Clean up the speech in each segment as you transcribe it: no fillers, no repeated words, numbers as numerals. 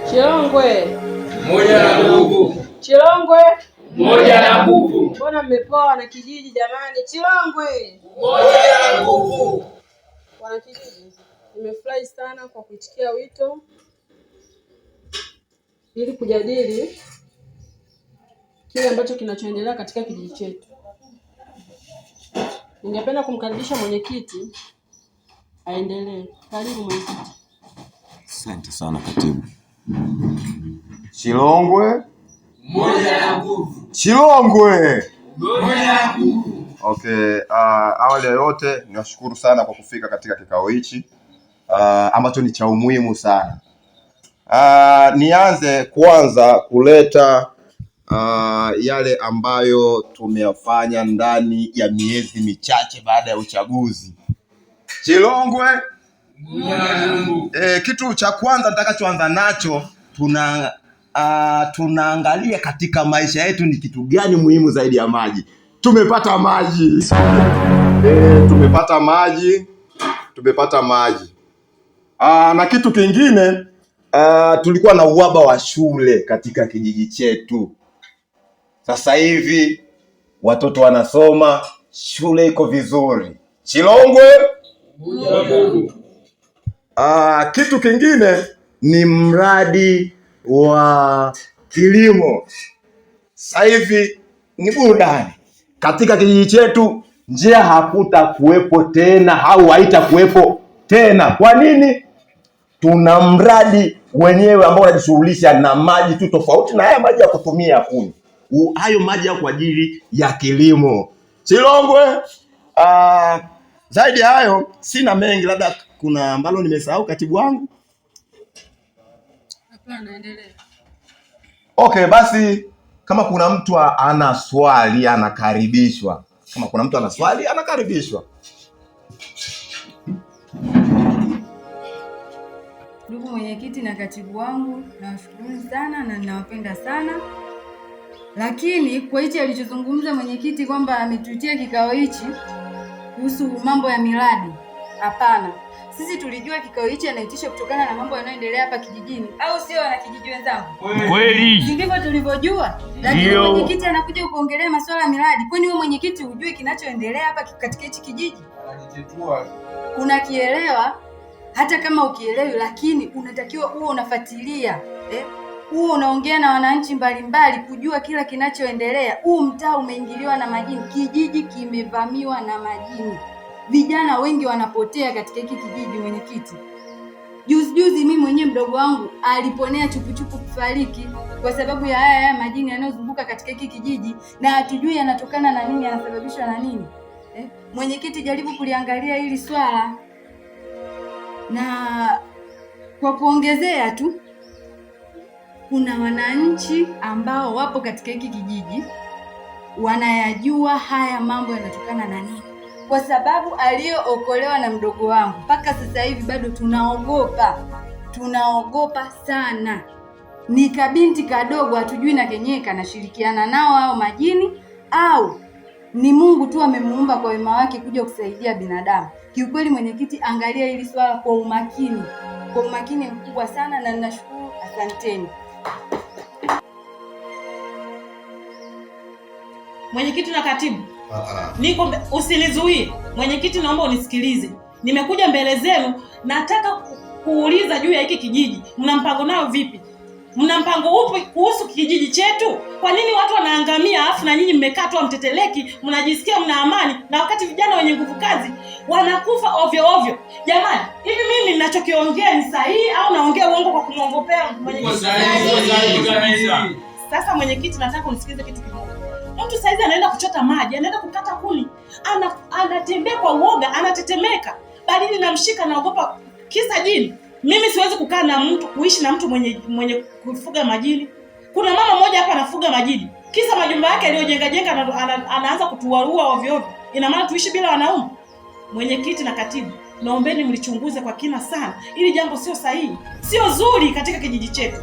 Chilongwe moja na nguvu. Chilongwe moja na nguvu. Mbona mmepoa na kijiji jamani? Chilongwe moja na nguvu. Wana kijiji, nimefurahi sana kwa kuitikia wito ili kujadili kile ambacho kinachoendelea katika kijiji chetu. Ningependa kumkaribisha mwenyekiti aendelee. Karibu mwenyekiti. Asante sana katibu. Chilongwe moja na nguvu. Chilongwe moja na nguvu. Okay, awali ya yote niwashukuru sana kwa kufika katika kikao hichi ambacho ni cha umuhimu sana. Nianze kwanza kuleta yale ambayo tumeyafanya ndani ya miezi michache baada ya uchaguzi. Chilongwe kitu cha kwanza nitakachoanza nacho, tunaangalia katika maisha yetu ni kitu gani muhimu zaidi ya maji. Tumepata maji. Tumepata maji. Na kitu kingine, tulikuwa na uhaba wa shule katika kijiji chetu. Sasa hivi watoto wanasoma, shule iko vizuri. Chilongwe. Kitu kingine ni mradi wa kilimo. Sasa hivi ni burudani katika kijiji chetu. Njia hakuta kuwepo tena au haitakuwepo tena. Kwa nini? Tuna mradi wenyewe ambao unajishughulisha na maji tu, tofauti na haya maji ya kutumia kuni. Hayo maji ya kwa ajili ya kilimo. Chilongwe. Zaidi hayo sina mengi, labda kuna ambalo nimesahau katibu wangu. Hapana, endelea. Okay, basi kama kuna mtu ana swali anakaribishwa. Ndugu mwenyekiti na katibu wangu, nawashukuru sana na ninawapenda sana. Lakini kwa hichi alichozungumza mwenyekiti kwamba ametuitia kikao hichi kuhusu mambo ya miradi, hapana. Sisi tulijua kikao hichi anaitisha kutokana na mambo yanayoendelea hapa kijijini, au sio wana kijiji wenzangu? Kweli. Si ndivyo tulivyojua? Lakini mwenyekiti anakuja kuongelea masuala ya miradi. Kwani wewe mwenyekiti hujui kinachoendelea hapa katika hichi kijiji? Unakielewa? Hata kama ukielewi, lakini unatakiwa uwe unafuatilia, uwe unaongea na wananchi mbalimbali kujua kila kinachoendelea. Huu mtaa umeingiliwa na majini, kijiji kimevamiwa na majini. Vijana wengi wanapotea katika hiki kijiji mwenyekiti. Juzi mimi mwenyewe mdogo wangu aliponea chupuchupu kufariki kwa sababu ya haya majini yanayozunguka katika hiki kijiji, na hatujui yanatokana na nini, yanasababishwa na nini. Mwenyekiti, jaribu kuliangalia hili swala. Na kwa kuongezea tu, kuna wananchi ambao wapo katika hiki kijiji wanayajua haya mambo yanatokana na nini, kwa sababu aliyookolewa na mdogo wangu mpaka sasa hivi bado tunaogopa sana. Ni kabinti kadogo, hatujui na kenyewe kanashirikiana nao hao majini au ni Mungu tu amemuumba kwa wema wake kuja kusaidia binadamu. Kiukweli mwenyekiti, angalia hili swala kwa umakini mkubwa sana, na ninashukuru. Asanteni. Mwenyekiti na katibu, niko usinizuie. Mwenyekiti, naomba unisikilize. Nimekuja mbele zenu, nataka kuuliza juu ya hiki kijiji. Mna mpango nao vipi? Mna mpango upi kuhusu kijiji chetu? Kwa nini watu wanaangamia afu na nyinyi mmekaa tu mteteleki, mnajisikia mna amani, na wakati vijana wenye nguvu kazi wanakufa ovyo ovyo? Jamani, hivi mimi ninachokiongea ni sahihi au naongea uongo kwa kumwongopea mwenyekiti? Sahihi. Sasa mwenyekiti, nataka unisikilize kitu kimoja. Mtu saizi anaenda kuchota maji, anaenda kukata kuni, anatembea kwa uoga, anatetemeka, baridi namshika, naogopa kisa jini. Mimi siwezi kukaa na mtu, kuishi na mtu mwenye kufuga majini. Kuna mama mmoja hapa anafuga majini, kisa majumba yake aliyojenga anaanza kutuarua ovyo ovyo. Ina maana tuishi bila wanaume? Mwenyekiti na katibu, naombeni mlichunguze kwa kina sana. Ili jambo sio sahihi, sio zuri katika kijiji chetu.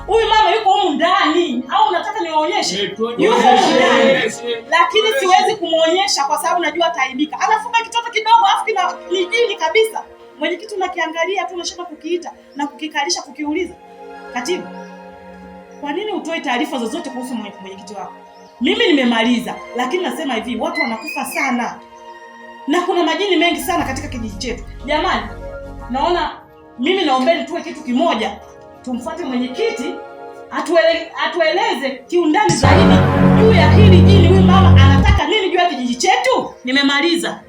Huyu mama yuko humu ndani, au unataka niwaonyeshe? Yuko humu ndani, lakini siwezi kumuonyesha kwa sababu najua ataibika. Anafuga kitoto kidogo afu kina jini kabisa. Mwenyekiti, unakiangalia tu, unashaka kukiita na kukikalisha, kukiuliza. Katibu, kwa nini utoe taarifa zozote kuhusu mwenyekiti wako? Mimi nimemaliza, lakini nasema hivi, watu wanakufa sana na kuna majini mengi sana katika kijiji chetu. Jamani, naona mimi naombeni tuwe kitu kimoja, tumfuate mwenyekiti atueleze kiundani zaidi juu ya hili jini. Huyu mama anataka nini juu ya kijiji chetu? Nimemaliza.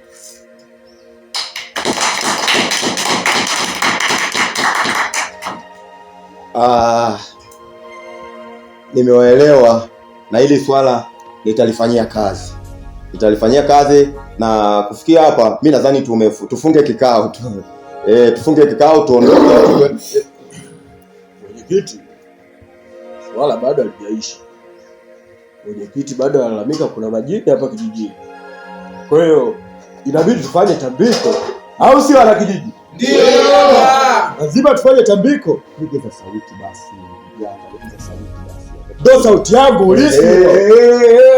Nimewaelewa na hili swala nitalifanyia kazi na kufikia hapa mimi nadhani tufunge kikao tu. Tufunge kikao tuondoke. Mwenyekiti, swala bado halijaisha. Mwenyekiti bado analalamika kuna majini hapa kijijini. Kwa hiyo inabidi tufanye tambiko, au si wana kijiji? Ndio. Lazima tufanye tambiko. Ongeza sauti basi. Ongeza sauti basi. Ndio sauti yangu ulisi.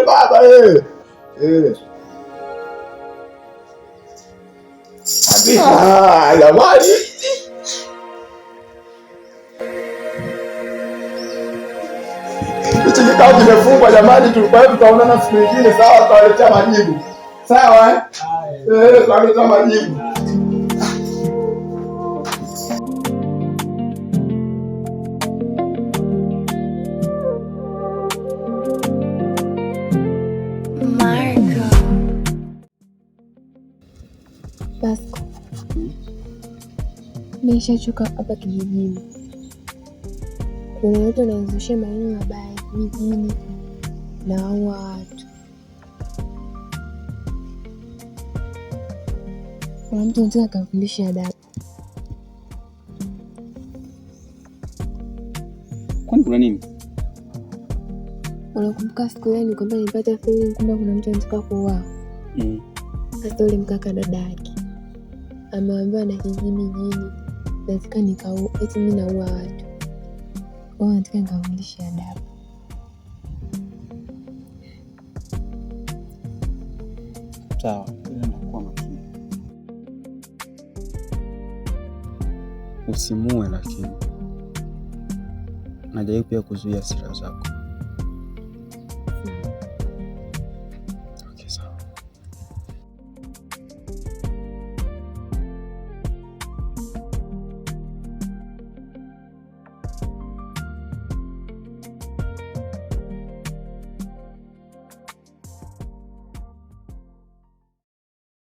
Baba jamani. Hichi kikao kimefungwa jamani, tutaonana siku nyingine, sawa? Tutawaletea majibu. Sawa tutawaletea majibu. Pasco, nimeshachoka hapa kijijini. Kuna watu wanaanzisha maneno mabaya mijini na waua watu. Kuna mtu anataka kumfundisha adabu. Kwani kuna nini? Unakumbuka siku ile nilikwambia nilipata feeling kwamba kuna mtu anataka kuua? Sasa ule mkaka dada yake ameambiwa na kijiji jini nataka nikau eti mimi naua watu. Kwa hiyo nataka nikamfundishe adabu. Sawa, ila nakuwa makini. Usimue, lakini najaribu pia kuzuia hasira zako.